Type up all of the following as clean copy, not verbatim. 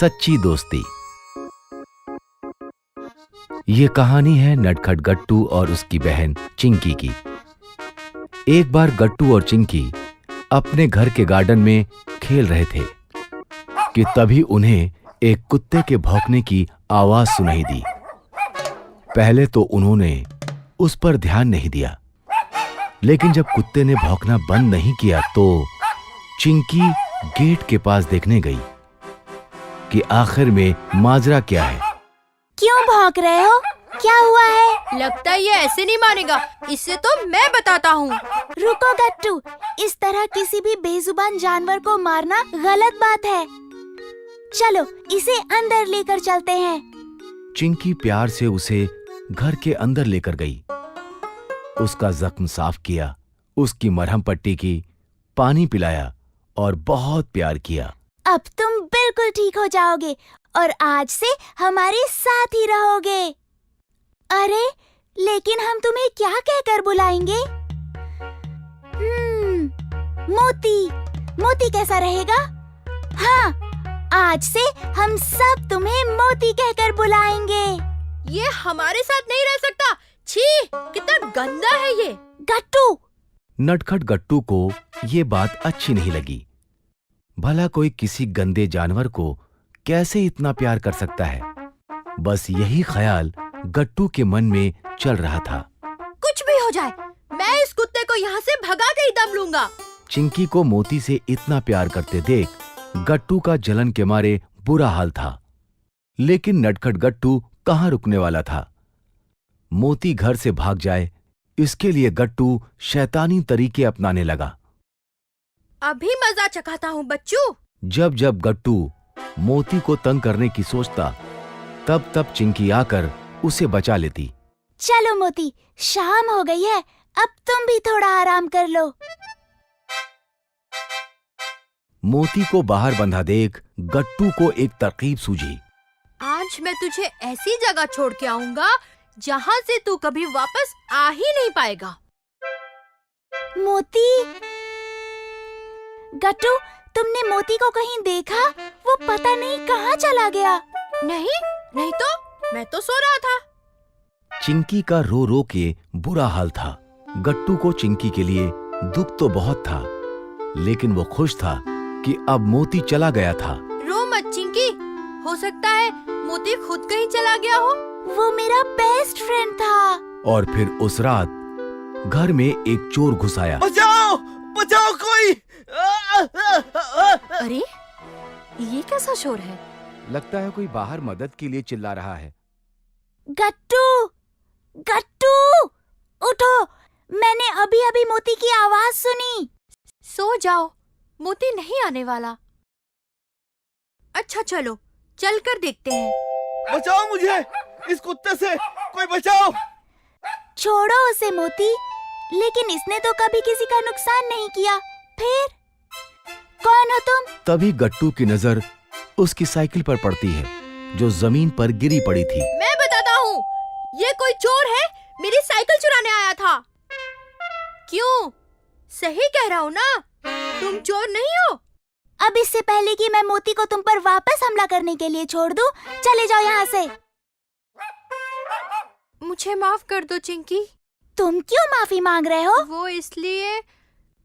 सच्ची दोस्ती। ये कहानी है नटखट गट्टू और उसकी बहन चिंकी की। एक बार गट्टू और चिंकी अपने घर के गार्डन में खेल रहे थे कि तभी उन्हें एक कुत्ते के भौंकने की आवाज सुनाई दी। पहले तो उन्होंने उस पर ध्यान नहीं दिया, लेकिन जब कुत्ते ने भौंकना बंद नहीं किया तो चिंकी गेट के पास देखने गई कि आखिर में माजरा क्या है। क्यों भौंक रहे हो? क्या हुआ है? लगता है ये ऐसे नहीं मानेगा, इसे तो मैं बताता हूँ। रुको गट्टू, इस तरह किसी भी बेजुबान जानवर को मारना गलत बात है। चलो इसे अंदर लेकर चलते हैं। चिंकी प्यार से उसे घर के अंदर लेकर गई, उसका जख्म साफ किया, उसकी मरहम पट्टी की, पानी पिलाया और बहुत प्यार किया। अब तुम बिल्कुल ठीक हो जाओगे और आज से हमारे साथ ही रहोगे। अरे लेकिन हम तुम्हें क्या कहकर बुलाएंगे? मोती। मोती कैसा रहेगा? हाँ, आज से हम सब तुम्हें मोती कहकर बुलाएंगे। ये हमारे साथ नहीं रह सकता। छी, कितना गंदा है ये। गट्टू। नटखट गट्टू को ये बात अच्छी नहीं लगी। भला कोई किसी गंदे जानवर को कैसे इतना प्यार कर सकता है? बस यही ख्याल गट्टू के मन में चल रहा था। कुछ भी हो जाए, मैं इस कुत्ते को यहाँ से भगा के ही दम लूंगा। चिंकी को मोती से इतना प्यार करते देख गट्टू का जलन के मारे बुरा हाल था, लेकिन नटखट गट्टू कहाँ रुकने वाला था। मोती घर से भाग जाए, इसके लिए गट्टू शैतानी तरीके अपनाने लगा। अभी मजा चखाता हूँ बच्चू। जब जब गट्टू मोती को तंग करने की सोचता, तब तब चिंकी आकर उसे बचा लेती। चलो मोती, शाम हो गई है, अब तुम भी थोड़ा आराम कर लो। मोती को बाहर बंधा देख गट्टू को एक तरकीब सूझी। आज मैं तुझे ऐसी जगह छोड़ के आऊंगा जहाँ से तू कभी वापस आ ही नहीं पाएगा। मोती। गट्टू, तुमने मोती को कहीं देखा? वो पता नहीं कहाँ चला गया। नहीं तो मैं तो सो रहा था। चिंकी का रो रो के बुरा हाल था। गट्टू को चिंकी के लिए दुख तो बहुत था, लेकिन वो खुश था कि अब मोती चला गया था। रो मत चिंकी, हो सकता है मोती खुद कहीं चला गया हो। वो मेरा बेस्ट फ्रेंड था। और फिर उस रात घर में एक चोर घुस आया। बचाओ, बचाओ कोई! अरे ये कैसा शोर है? लगता है कोई बाहर मदद के लिए चिल्ला रहा है। गट्टू, गट्टू, उठो! मैंने अभी अभी मोती की आवाज सुनी। सो जाओ, मोती नहीं आने वाला। अच्छा चलो, चल कर देखते हैं। बचाओ मुझे, इस कुत्ते से कोई बचाओ! छोड़ो उसे मोती, लेकिन इसने तो कभी किसी का नुकसान नहीं किया। फिर कौन हो तुम? तभी गट्टू की नजर उसकी साइकिल पर पड़ती है, जो जमीन पर गिरी पड़ी थी। मैं बताता हूँ, ये कोई चोर है, मेरी साइकिल चुराने आया था। क्यों? सही कह रहा हूँ ना? तुम चोर नहीं हो। अब इससे पहले कि मैं मोती को तुम पर वापस हमला करने के लिए छोड़ दूं, चले जाओ यहाँ से। मुझे माफ कर दो चिंकी। तुम क्यों माफी मांग रहे हो? वो इसलिए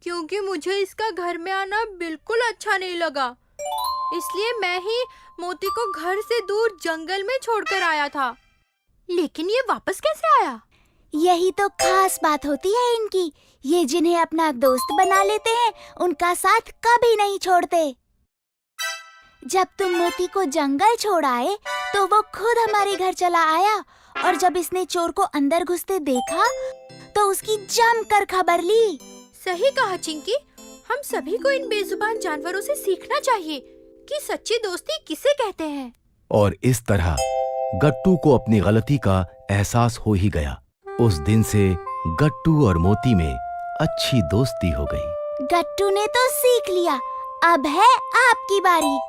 क्योंकि मुझे इसका घर में आना बिल्कुल अच्छा नहीं लगा, इसलिए मैं ही मोती को घर से दूर जंगल में छोड़कर आया था। लेकिन ये वापस कैसे आया? यही तो खास बात होती है इनकी। ये जिन्हें अपना दोस्त बना लेते हैं, उनका साथ कभी नहीं छोड़ते। जब तुम मोती को जंगल छोड़ आए, तो वो खुद हमारे घर चला आया, और जब इसने चोर को अंदर घुसते देखा, तो उसकी जमकर खबर ली। सही कहा चिंकी, हम सभी को इन बेजुबान जानवरों से सीखना चाहिए कि सच्ची दोस्ती किसे कहते हैं। और इस तरह गट्टू को अपनी गलती का एहसास हो ही गया। उस दिन से गट्टू और मोती में अच्छी दोस्ती हो गई। गट्टू ने तो सीख लिया, अब है आपकी बारी।